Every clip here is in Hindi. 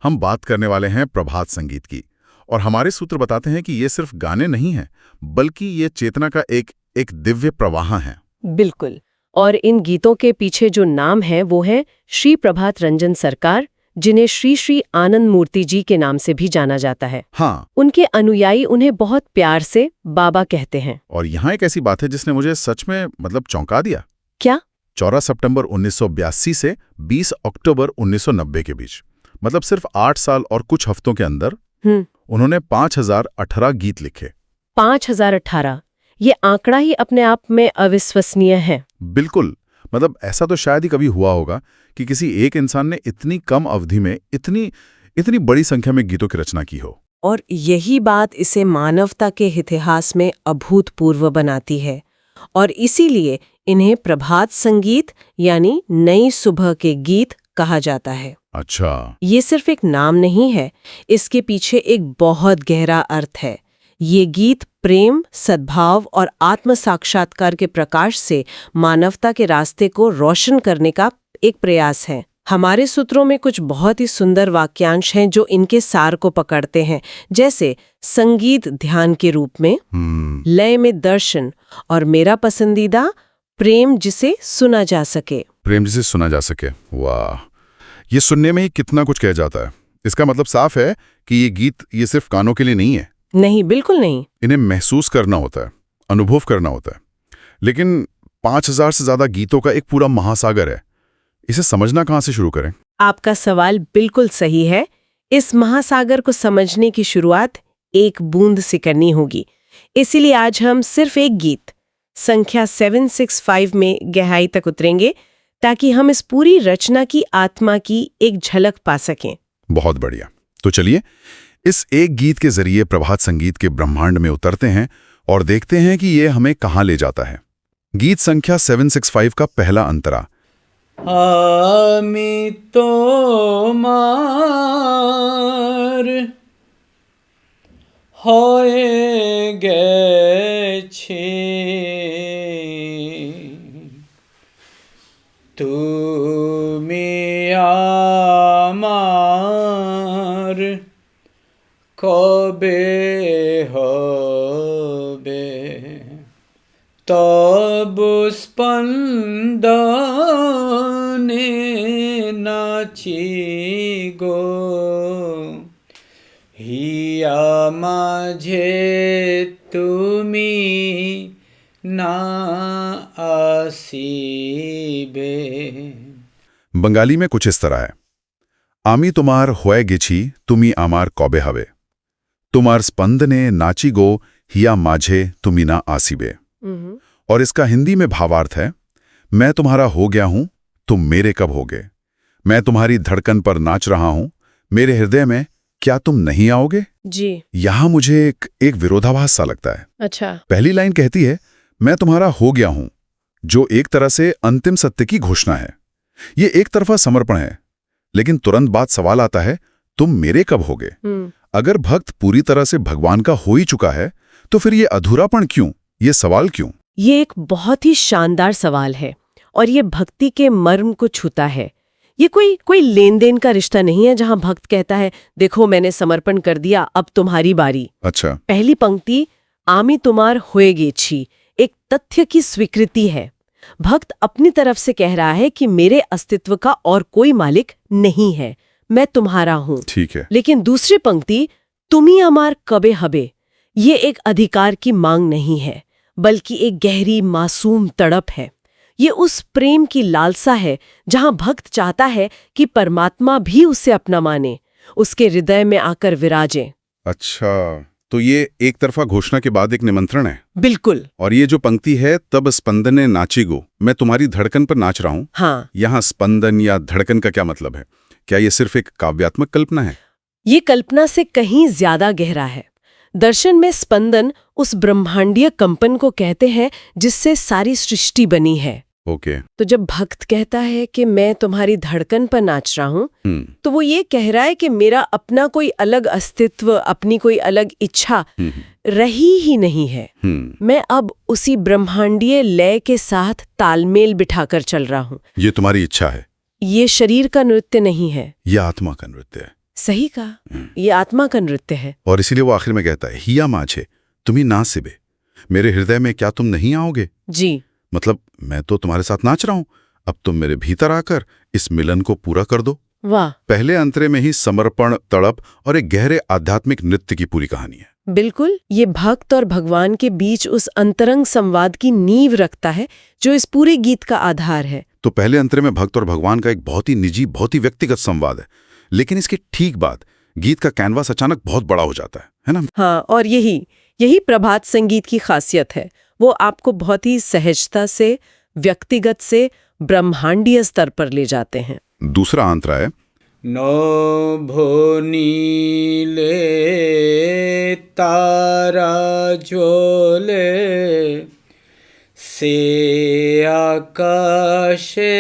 हम बात करने वाले हैं प्रभात संगीत की। और हमारे सूत्र बताते हैं कि ये सिर्फ गाने नहीं हैं, बल्कि ये चेतना का एक दिव्य प्रवाह है। बिल्कुल। और इन गीतों के पीछे जो नाम है वो है श्री प्रभात रंजन सरकार, जिन्हें श्री श्री आनंद मूर्ति जी के नाम से भी जाना जाता है। हाँ। उनके अनुयायी उन्हें बहुत प्यार से बाबा कहते हैं। और यहाँ एक ऐसी बात है जिसने मुझे सच में चौंका दिया। क्या? 14 सितंबर 1982 से 20 अक्टूबर 1990 के बीच, सिर्फ 8 साल और कुछ हफ्तों के अंदर उन्होंने 5018 गीत लिखे। 5018, ये आंकड़ा ही अपने आप में अविश्वसनीय है। बिल्कुल। ऐसा तो शायद ही कभी हुआ होगा कि किसी एक इंसान ने इतनी कम अवधि में इतनी बड़ी संख्या में गीतों की रचना की हो। और यही बात इसे मानवता के इतिहास में अभूतपूर्व बनाती है, और इसीलिए इन्हें प्रभात संगीत यानी नई सुबह के गीत कहा जाता है। अच्छा। ये सिर्फ एक नाम नहीं है, इसके पीछे एक बहुत गहरा अर्थ है। ये गीत प्रेम, सद्भाव और आत्म साक्षात्कार के प्रकाश से मानवता के रास्ते को रोशन करने का एक प्रयास है। हमारे सूत्रों में कुछ बहुत ही सुंदर वाक्यांश हैं जो इनके सार को पकड़ते हैं, जैसे संगीत ध्यान के रूप में, लय में दर्शन, और मेरा पसंदीदा प्रेम जिसे सुना जा सके। प्रेम जिसे सुना जा सके, वाह! ये सुनने में ही कितना कुछ कह जाता है। इसका मतलब साफ है कि ये गीत ये सिर्फ कानों के लिए नहीं है। नहीं, बिल्कुल नहीं। इन्हें महसूस करना होता है, अनुभव करना होता है। लेकिन 5000 से ज्यादा गीतों का एक पूरा महासागर है। इसे समझना कहाँ से शुरू करें? आपका सवाल बिल्कुल सही है। इस महासागर को समझने की शुरुआत एक बूंद से करनी होगी। इसीलिए आज हम सिर्फ एक गीत, संख्या 765 में गहराई तक उतरेंगे, ताकि हम इस पूरी रचना की आत्मा की एक झलक पा सकें। बहुत बढ़िया। तो चलिए इस एक गीत के जरिए प्रभात संगीत के ब्रह्मांड में उतरते हैं और देखते हैं कि ये हमें कहाँ ले जाता है। गीत संख्या 765 का पहला अंतरा। आमी तोमार होए गेछी तुमी आमार कबे होबे तब स्पंदने नाची गो हिया माझे तुमी ना आसीबे। बंगाली में कुछ इस तरह है। आमी तुमार होए गेछी तुमी आमार कबे हवे, तुमार स्पंदने नाची गो हिया माझे तुमी ना आसीबे। और इसका हिंदी में भावार्थ है, मैं तुम्हारा हो गया हूं, तुम मेरे कब होगे। मैं तुम्हारी धड़कन पर नाच रहा हूं, मेरे हृदय में क्या तुम नहीं आओगे। जी। यहां मुझे एक विरोधाभास सा लगता है। अच्छा। पहली लाइन कहती है मैं तुम्हारा हो गया हूं, जो एक तरह से अंतिम सत्य की घोषणा है। ये एक तरफा समर्पण है, लेकिन तुरंत बाद सवाल आता है, तुम मेरे कब होगे। अगर भक्त पूरी तरह से भगवान का हो ही चुका है, तो फिर ये अधूरापन क्यों, ये सवाल क्यों? ये एक बहुत ही शानदार सवाल है और ये भक्ति के मर्म को छूता है। ये कोई लेन देन का रिश्ता नहीं है जहां भक्त कहता है देखो मैंने समर्पण कर दिया, अब तुम्हारी बारी। अच्छा। पहली पंक्ति आमी तुमार होएगे छी एक तथ्य की स्वीकृति है। भक्त अपनी तरफ से कह रहा है कि मेरे अस्तित्व का और कोई मालिक नहीं है, मैं तुम्हारा हूं। ठीक है। लेकिन दूसरी पंक्ति तुमी अमार कबे हबे, ये एक अधिकार की मांग नहीं है, बल्कि एक गहरी मासूम तड़प है। ये उस प्रेम की लालसा है जहां भक्त चाहता है कि परमात्मा भी उसे अपना माने, उसके हृदय में आकर विराजे। अच्छा, तो ये एक तरफा घोषणा के बाद एक निमंत्रण है। बिल्कुल। और ये जो पंक्ति है तब स्पंदने नाचीगो, मैं तुम्हारी धड़कन पर नाच रहा हूं। हाँ। यहाँ स्पंदन या धड़कन का क्या मतलब है? क्या ये सिर्फ एक काव्यात्मक कल्पना है? ये कल्पना से कहीं ज्यादा गहरा है। दर्शन में स्पंदन उस ब्रह्मांडीय कंपन को कहते हैं जिससे सारी सृष्टि बनी है। ओके। तो जब भक्त कहता है कि मैं तुम्हारी धड़कन पर नाच रहा हूं, तो वो ये कह रहा है कि मेरा अपना कोई अलग अस्तित्व, अपनी कोई अलग इच्छा रही ही नहीं है। मैं अब उसी ब्रह्मांडीय लय के साथ तालमेल बिठाकर चल रहा हूं। ये तुम्हारी इच्छा है। ये शरीर का नृत्य नहीं है, ये आत्मा का नृत्य है। सही कहा, ये आत्मा का नृत्य है। और इसीलिए वो आखिर में कहता है, हिया माझे तुम्ही नासिबे, मेरे हृदय में क्या तुम नहीं आओगे? जी, मतलब मैं तो तुम्हारे साथ नाच रहा हूं, अब तुम मेरे भीतर आकर इस मिलन को पूरा कर दो। वाह, पहले अंतरे में ही समर्पण, तड़प और एक गहरे आध्यात्मिक नृत्य की पूरी कहानी है। बिल्कुल। ये भक्त और भगवान के बीच उस अंतरंग संवाद की नींव रखता है जो इस पूरे गीत का आधार है। तो पहले अंतरे में भक्त और भगवान का एक बहुत ही निजी, बहुत ही व्यक्तिगत संवाद है, लेकिन इसके ठीक बाद गीत का कैनवास अचानक बहुत बड़ा हो जाता है ना? हाँ, और यही प्रभात संगीत की खासियत है। वो आपको बहुत ही सहजता से, व्यक्तिगत से ब्रह्मांडीय स्तर पर ले जाते हैं। दूसरा अंतरा है, नभो नीले तारा ज्वले से आकाशे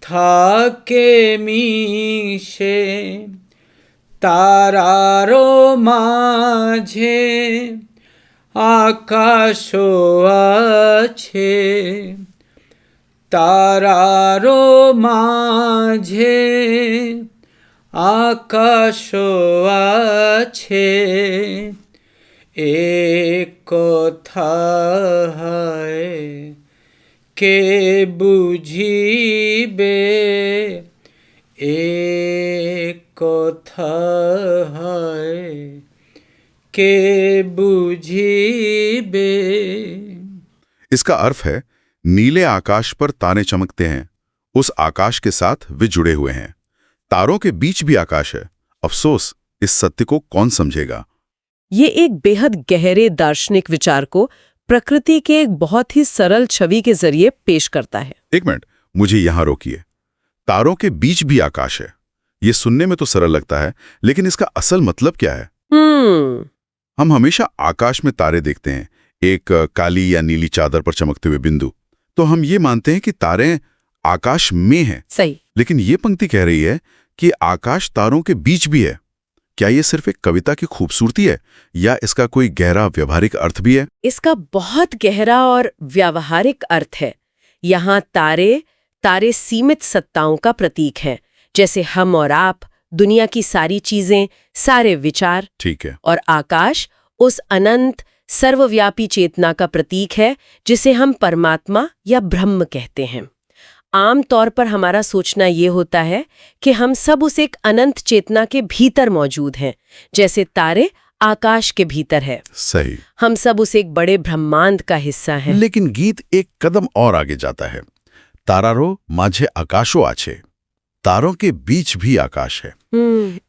থাকে মিশে তারারো মাঝে আকাশও আছে তারারো মাঝে আকাশও আছে এক কথা হয় কে বুঝিবে এক কথা হয় কে বুঝিবে। इसका अर्थ है, नीले आकाश पर तारे चमकते हैं, उस आकाश के साथ वे जुड़े हुए हैं। तारों के बीच भी आकाश है, अफसोस इस सत्य को कौन समझेगा? ये एक बेहद गहरे दार्शनिक विचार को प्रकृति के एक बहुत ही सरल छवि के जरिए पेश करता है। एक मिनट, मुझे यहां रोकिए। तारों के बीच भी आकाश है, ये सुनने में तो सरल लगता है, लेकिन इसका असल मतलब क्या है? हम हमेशा आकाश में तारे देखते हैं, एक काली या नीली चादर पर चमकते हुए बिंदु, तो हम ये मानते हैं कि तारे आकाश में हैं। सही। लेकिन ये पंक्ति कह रही है कि आकाश तारों के बीच भी है। क्या ये सिर्फ एक कविता की खूबसूरती है या इसका कोई गहरा व्यवहारिक अर्थ भी है? इसका बहुत गहरा और व्यावहारिक अर्थ है। यहाँ तारे सीमित सत्ताओं का प्रतीक हैं, जैसे हम और आप, दुनिया की सारी चीजें, सारे विचार। ठीक है। और आकाश उस अनंत सर्वव्यापी चेतना का प्रतीक है जिसे हम परमात्मा या ब्रह्म कहते हैं। आम तौर पर हमारा सोचना ये होता है कि हम सब उस एक अनंत चेतना के भीतर मौजूद हैं, जैसे तारे आकाश के भीतर है। सही। हम सब उस एक बड़े ब्रह्मांड का हिस्सा हैं। लेकिन गीत एक कदम और आगे जाता है। तारारो माझे आकाशो आछे, तारों के बीच भी आकाश है।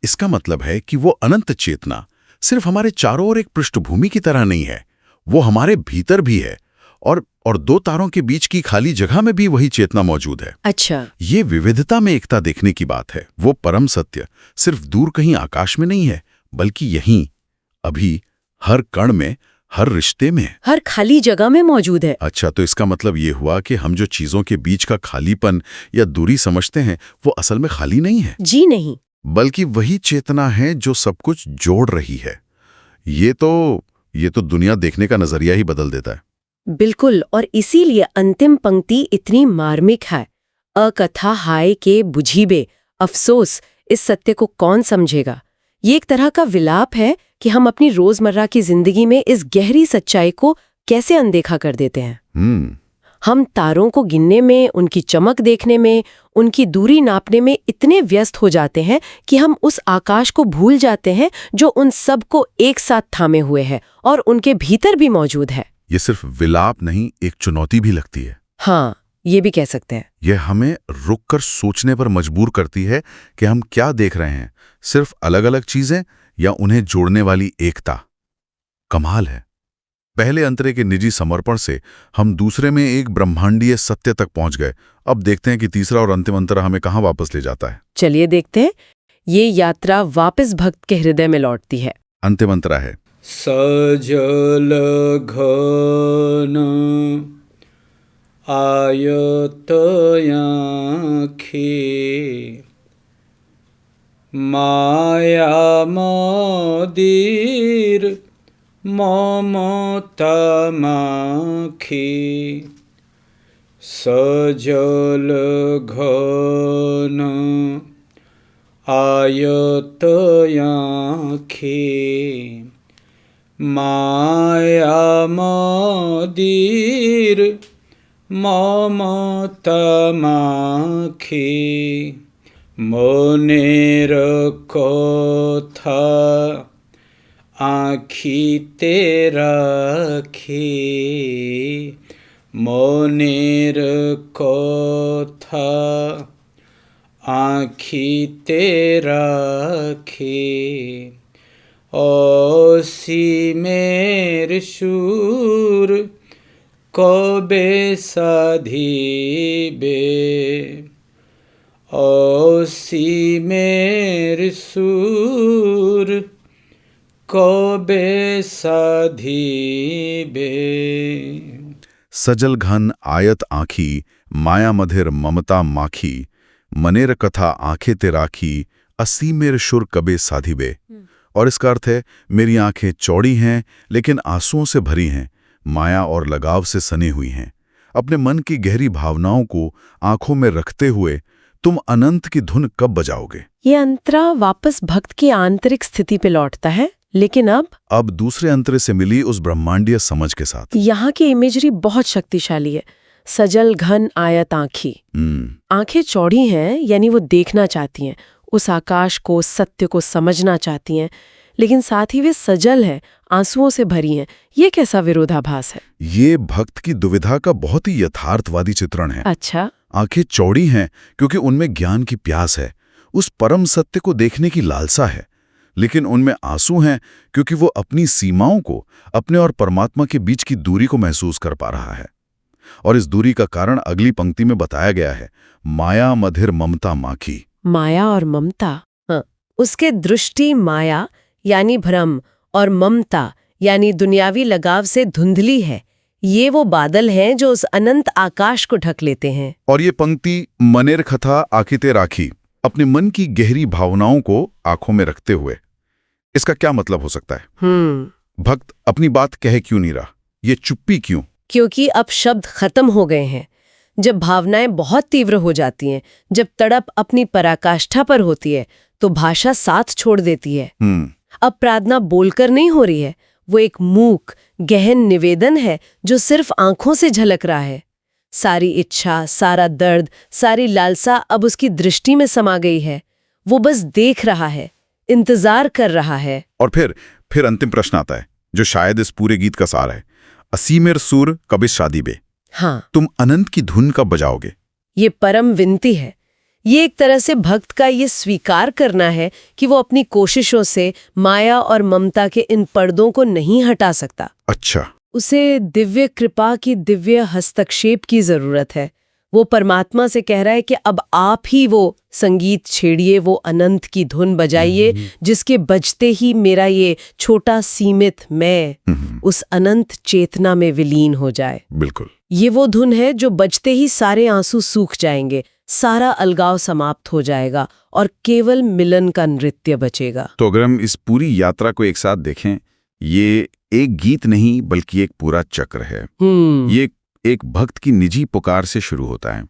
इसका मतलब है कि वो अनंत चेतना सिर्फ हमारे चारों ओर एक पृष्ठभूमि की तरह नहीं है, वो हमारे भीतर भी है, और दो तारों के बीच की खाली जगह में भी वही चेतना मौजूद है। अच्छा, ये विविधता में एकता देखने की बात है। वो परम सत्य सिर्फ दूर कहीं आकाश में नहीं है, बल्कि यहीं, अभी, हर कण में, हर रिश्ते में, हर खाली जगह में मौजूद है। अच्छा, तो इसका मतलब ये हुआ कि हम जो चीजों के बीच का खालीपन या दूरी समझते हैं, वो असल में खाली नहीं है। जी नहीं, बल्कि वही चेतना है जो सब कुछ जोड़ रही है। ये तो दुनिया देखने का नजरिया ही बदल देता है। बिल्कुल, और इसीलिए अंतिम पंक्ति इतनी मार्मिक है। अकथा हाय के बुझीबे, अफसोस इस सत्य को कौन समझेगा। ये एक तरह का विलाप है कि हम अपनी रोजमर्रा की जिंदगी में इस गहरी सच्चाई को कैसे अनदेखा कर देते हैं। हम तारों को गिनने में, उनकी चमक देखने में, उनकी दूरी नापने में इतने व्यस्त हो जाते हैं कि हम उस आकाश को भूल जाते हैं जो उन सब को एक साथ थामे हुए है और उनके भीतर भी मौजूद है। ये सिर्फ विलाप नहीं, एक चुनौती भी लगती है। हाँ, ये भी कह सकते हैं। यह हमें रुककर सोचने पर मजबूर करती है कि हम क्या देख रहे हैं, सिर्फ अलग अलग चीजें या उन्हें जोड़ने वाली एकता। कमाल है। पहले अंतरे के निजी समर्पण से हम दूसरे में एक ब्रह्मांडीय सत्य तक पहुंच गए। अब देखते हैं कि तीसरा और अंतिम अंतरा हमें कहां वापस ले जाता है। चलिए देखते हैं। ये यात्रा वापस भक्त के हृदय में लौटती है। अंतिम अंतरा है, सजल घन आयत आँखि माया मोदीर ममता माखी सजल घन आयतयाखी माया मोदीर ममतमाखी মনের কথা আঁখিতে রাখি মনের কথা আঁখিতে রাখি অসীমের সুর কবে সাধিবে অসীমের সুর কবে সাধিবে। सजल घन आयत आँखी माया मधिर ममता माखी मनेर कथा आंखें ते राखी असीमेर शुर कबे साधिबे। और इसका अर्थ है मेरी आंखें चौड़ी हैं लेकिन आंसुओं से भरी हैं, माया और लगाव से सनी हुई हैं। अपने मन की गहरी भावनाओं को आंखों में रखते हुए तुम अनंत की धुन कब बजाओगे। ये अंतरा वापस भक्त की आंतरिक स्थिति पे लौटता है, लेकिन अब दूसरे अंतरे से मिली उस ब्रह्मांडीय समझ के साथ। यहाँ की इमेजरी बहुत शक्तिशाली है। सजल घन आयत आँखी, आंखें चौड़ी हैं यानी वो देखना चाहती हैं, उस आकाश को, सत्य को समझना चाहती हैं, लेकिन साथ ही वे सजल हैं, आंसुओं से भरी हैं। ये कैसा विरोधाभास है। ये भक्त की दुविधा का बहुत ही यथार्थवादी चित्रण है। अच्छा, आंखें चौड़ी हैं क्योंकि उनमें ज्ञान की प्यास है, उस परम सत्य को देखने की लालसा है, लेकिन उनमें आंसू हैं क्योंकि वो अपनी सीमाओं को, अपने और परमात्मा के बीच की दूरी को महसूस कर पा रहा है। और इस दूरी का कारण अगली पंक्ति में बताया गया है, माया मधिर ममता माखी। माया और ममता, हाँ, उसके दृष्टि माया यानी भ्रम और ममता यानी दुनियावी लगाव से धुंधली है। ये वो बादल हैं जो उस अनंत आकाश को ढक लेते हैं। और ये पंक्ति मनेर कथा आंखिते राखी, अपने मन की गहरी भावनाओं को आंखों में रखते हुए, इसका क्या मतलब हो सकता है। भक्त अपनी बात कह क्यों नहीं रहा, ये चुप्पी क्यों। क्योंकि अब शब्द खत्म हो गए हैं। जब भावनाएं बहुत तीव्र हो जाती हैं, जब तड़प अपनी पराकाष्ठा पर होती है, तो भाषा साथ छोड़ देती है। अब प्रार्थना बोलकर नहीं हो रही है, वो एक मूक गहन निवेदन है जो सिर्फ आंखों से झलक रहा है। सारी इच्छा, सारा दर्द, सारी लालसा अब उसकी दृष्टि में समा गई है। वो बस देख रहा है, इंतजार कर रहा है। और फिर अंतिम प्रश्न आता है जो शायद इस पूरे गीत का सार है, असीमेर सुर कभी शादी बे। हाँ, तुम अनंत की धुन कब बजाओगे। ये परम विनती है। ये एक तरह से भक्त का ये स्वीकार करना है कि वो अपनी कोशिशों से माया और ममता के इन पर्दों को नहीं हटा सकता। अच्छा, उसे दिव्य कृपा की दिव्य हस्तक्षेप की जरूरत है। वो परमात्मा से कह रहा है कि अब आप ही वो संगीत छेड़िए, वो अनंत की धुन बजाइए, जिसके बजते ही मेरा ये छोटा सीमित मैं उस अनंत चेतना में विलीन हो जाए। बिल्कुल, ये वो धुन है जो बजते ही सारे आंसू सूख जाएंगे, सारा अलगाव समाप्त हो जाएगा और केवल मिलन का नृत्य बचेगा। तो अगर हम इस पूरी यात्रा को एक साथ देखें, ये एक गीत नहीं बल्कि एक पूरा चक्र है। ये एक भक्त की निजी पुकार से शुरू होता है,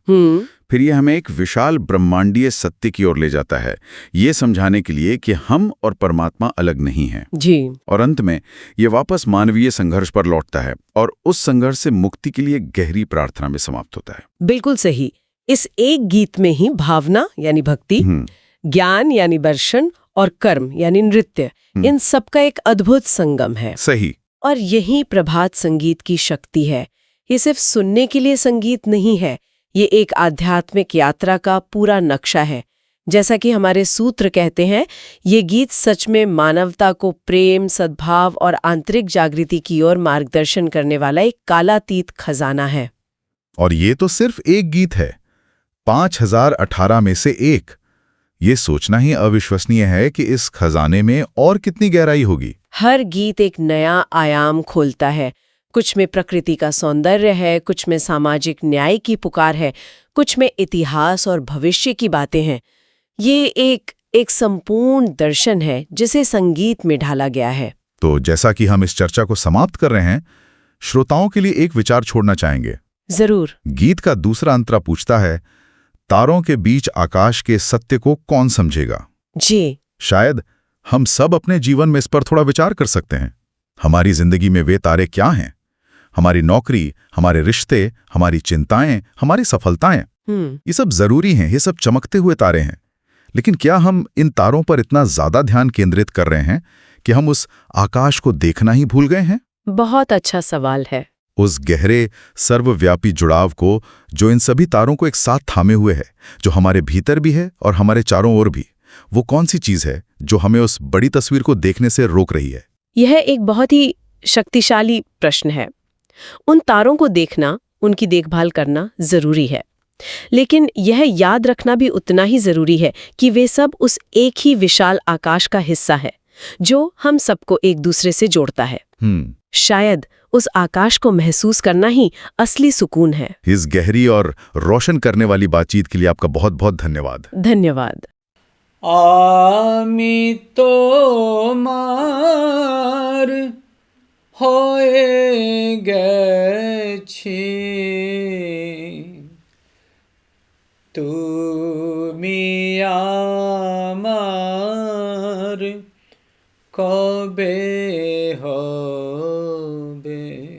फिर ये हमें एक विशाल ब्रह्मांडीय सत्य की ओर ले जाता है, ये समझाने के लिए कि हम और परमात्मा अलग नहीं हैं जी। और अंत में ये वापस मानवीय संघर्ष पर लौटता है और उस संघर्ष से मुक्ति के लिए गहरी प्रार्थना में समाप्त होता है। बिल्कुल सही। इस एक गीत में ही भावना यानी भक्ति, ज्ञान यानी दर्शन और कर्म यानी नृत्य, इन सब का एक अद्भुत संगम है। सही। और यही प्रभात संगीत की शक्ति है। ये सिर्फ सुनने के लिए संगीत नहीं है, ये एक आध्यात्मिक यात्रा का पूरा नक्शा है। जैसा कि हमारे सूत्र कहते हैं, ये गीत सच में मानवता को प्रेम, सद्भाव और आंतरिक जागृति की ओर मार्गदर्शन करने वाला एक कालातीत खजाना है। और ये तो सिर्फ एक गीत है, 5018 में से एक। ये सोचना ही अविश्वसनीय है कि इस खजाने में और कितनी गहराई होगी। हर गीत एक नया आयाम खोलता है। कुछ में प्रकृति का सौंदर्य है, कुछ में सामाजिक न्याय की पुकार है, कुछ में इतिहास और भविष्य की बातें हैं। ये एक संपूर्ण दर्शन है जिसे संगीत में ढाला गया है। तो जैसा कि हम इस चर्चा को समाप्त कर रहे हैं, श्रोताओं के लिए एक विचार छोड़ना चाहेंगे। जरूर। गीत का दूसरा अंतरा पूछता है, तारों के बीच आकाश के सत्य को कौन समझेगा। जी। शायद हम सब अपने जीवन में इस पर थोड़ा विचार कर सकते हैं। हमारी जिंदगी में वे तारे क्या हैं? हमारी नौकरी, हमारे रिश्ते, हमारी चिंताएं, हमारी सफलताएं, ये सब जरूरी हैं, ये सब चमकते हुए तारे हैं। लेकिन क्या हम इन तारों पर इतना ज्यादा ध्यान केंद्रित कर रहे हैं कि हम उस आकाश को देखना ही भूल गए हैं? बहुत अच्छा सवाल है। उस गहरे सर्वव्यापी जुड़ाव को जो इन सभी तारों को एक साथ थामे हुए है, जो हमारे भीतर भी है और हमारे चारों ओर भी, वो कौन सी चीज है जो हमें उस बड़ी तस्वीर को देखने से रोक रही है? यह एक बहुत ही शक्तिशाली प्रश्न है। उन तारों को देखना, उनकी देखभाल करना जरूरी है, लेकिन यह याद रखना भी उतना ही जरूरी है कि वे सब उस एक ही विशाल आकाश का हिस्सा है जो हम सबको एक दूसरे से जोड़ता है। शायद उस आकाश को महसूस करना ही असली सुकून है। इस गहरी और रोशन करने वाली बातचीत के लिए आपका बहुत बहुत धन्यवाद। धन्यवाद। आमी तोमार হয়ে গেছি, তুমি আমার কবে হবে।